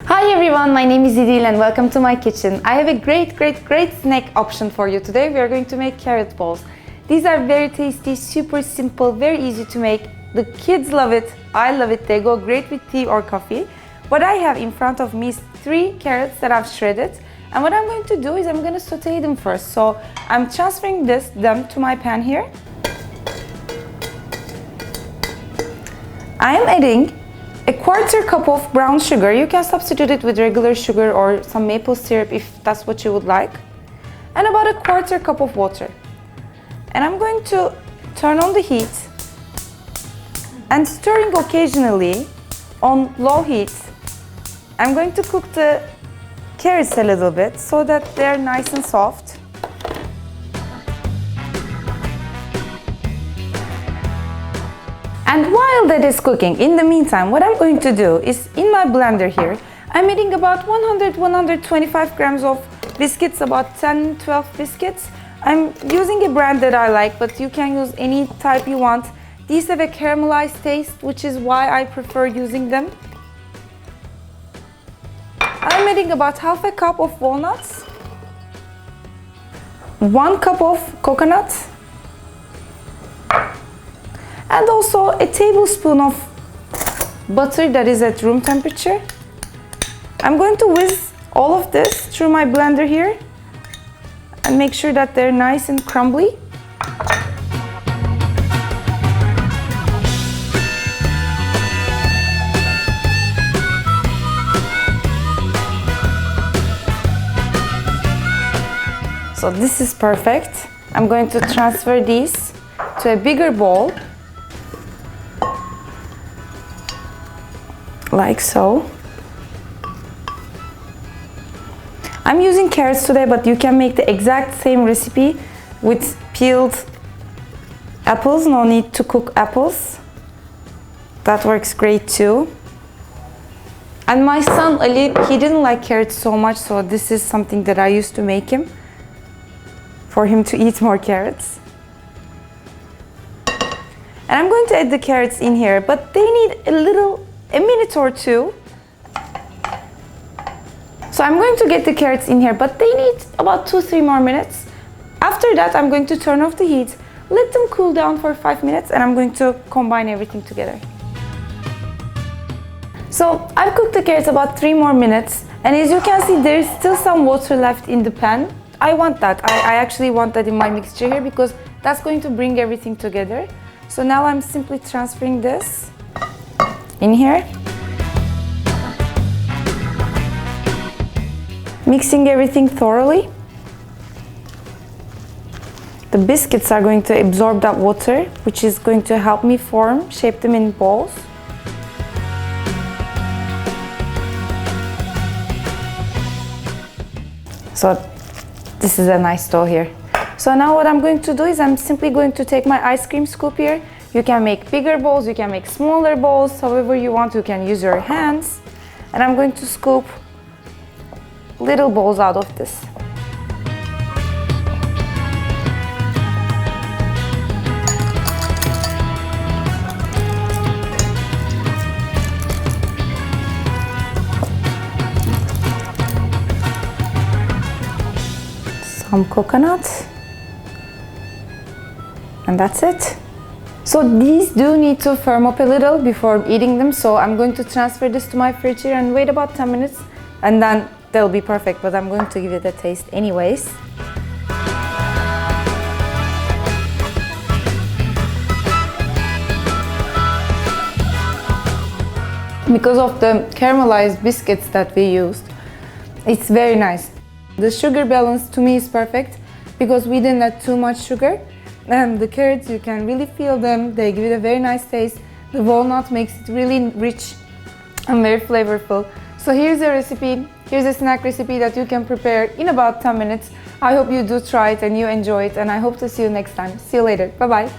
Hi everyone, my name is Idil and welcome to my kitchen. I have a great snack option for you today. We are going to make carrot balls. These are very tasty, super simple, very easy to make. The kids love it, I love it. They go great with tea or coffee. What I have in front of me is 3 carrots that I've shredded. And what I'm going to do is I'm going to saute them first. So I'm transferring them to my pan here. I am adding a 1/4 cup of brown sugar. You can substitute it with regular sugar or some maple syrup if that's what you would like. And about a 1/4 cup of water. And I'm going to turn on the heat and stirring occasionally on low heat. I'm going to cook the carrots a little bit so that they're nice and soft. And while that is cooking, in the meantime, what I'm going to do is in my blender here, I'm adding about 100-125 grams of biscuits, about 10-12 biscuits. I'm using a brand that I like, but you can use any type you want. These have a caramelized taste, which is why I prefer using them. I'm adding about 1/2 cup of walnuts, 1 cup of coconut, and also a tablespoon of butter that is at room temperature. I'm going to whisk all of this through my blender here and make sure that they're nice and crumbly. So this is perfect. I'm going to transfer these to a bigger bowl, like so. I'm using carrots today, but you can make the exact same recipe with peeled apples. No need to cook apples. That works great too. And my son Ali, he didn't like carrots so much, so this is something that I used to make him, for him to eat more carrots. And I'm going to add the carrots in here, but they need a minute or two. So I'm going to get the carrots in here, but they need about 2-3 more minutes. After that, I'm going to turn off the heat, let them cool down for 5 minutes, and I'm going to combine everything together. So I've cooked the carrots about 3 more minutes, and as you can see, there's still some water left in the pan. I want that. I actually want that in my mixture here because that's going to bring everything together. So now I'm simply transferring this in here. Mixing everything thoroughly. The biscuits are going to absorb that water, which is going to help me shape them in balls. So this is a nice dough here. So now what I'm going to do is I'm simply going to take my ice cream scoop here. You can make bigger balls, you can make smaller balls, however you want. You can use your hands. And I'm going to scoop little balls out of this. Some coconut, and that's it. So these do need to firm up a little before eating them, so I'm going to transfer this to my fridge here and wait about 10 minutes and then they'll be perfect, but I'm going to give it a taste anyways. Because of the caramelized biscuits that we used, it's very nice. The sugar balance to me is perfect because we didn't add too much sugar. And the carrots, you can really feel them. They give it a very nice taste. The walnut makes it really rich and very flavorful. So here's a recipe. Here's a snack recipe that you can prepare in about 10 minutes. I hope you do try it and you enjoy it, and I hope to see you next time. See you later. Bye-bye.